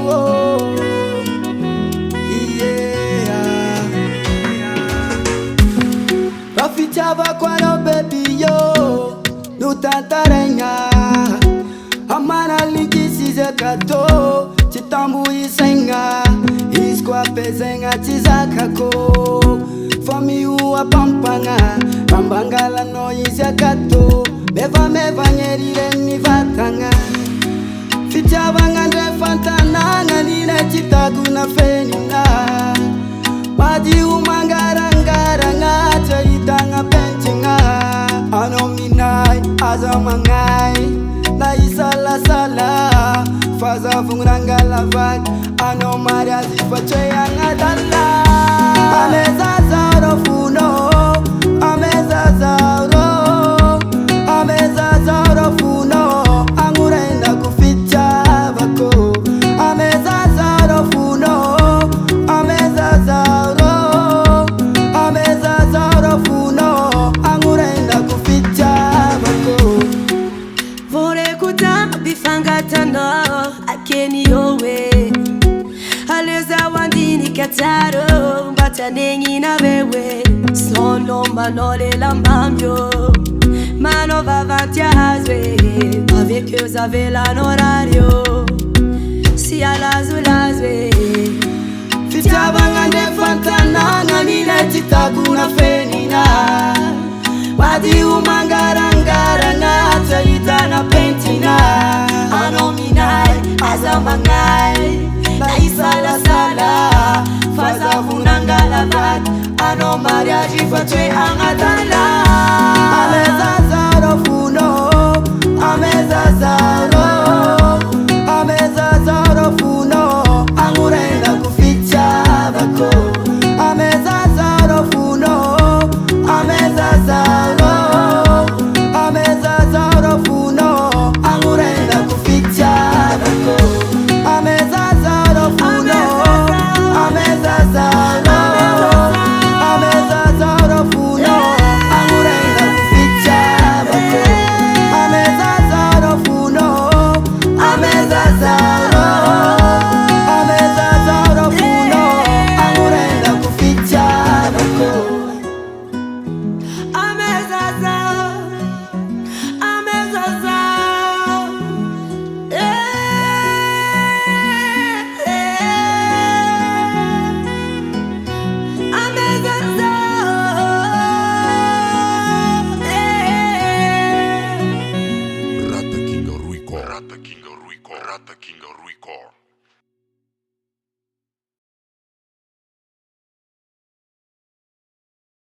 oh, yeah. Rafitiava quando baby yo no tantarenha amana linki sizekato chitambu isenga iskwa pezenga chizakako fami uwa pampanga pambangala no izakato meva nyerire ni vatanga Fitabanga ndre fantana nganine chitaguna fenina Madi umangarangara ngata itanga pentinga Anominai azamangai na isala sala Faza fungranga lavak Anomaria zifache yangadala Ameza zauro funo Ameza zauro Ameza zauro funo Angurenda kuficha bako Ameza zauro funo Ameza zauro funo Angurenda kuficha bako Vore kuta bifangatana Akeni yowe Aleza wandini kataro Mbata nengi na wewe Sono manole la mambio Mano vavantia hazwe Avec eux avez l'horario Si à lazwe Fitabanga nde fantana nganine chitaguna fenina Wadi umangarangara ngata itana pentina Anominai azamangai na isala sala Faza funanga lavat Anomaria jifatwe angatala Ameza zaro funo Ameza zaro funo Angurenda kuficha bako Ameza zaro funo Ameza zaro funo Angurenda kuficha bako Ameza zaro funo Ameza zaro funo Angurenda kuficha bako Ameza zaro funo Ameza zaro funo Angurenda kuficha bako Rata King Ruico.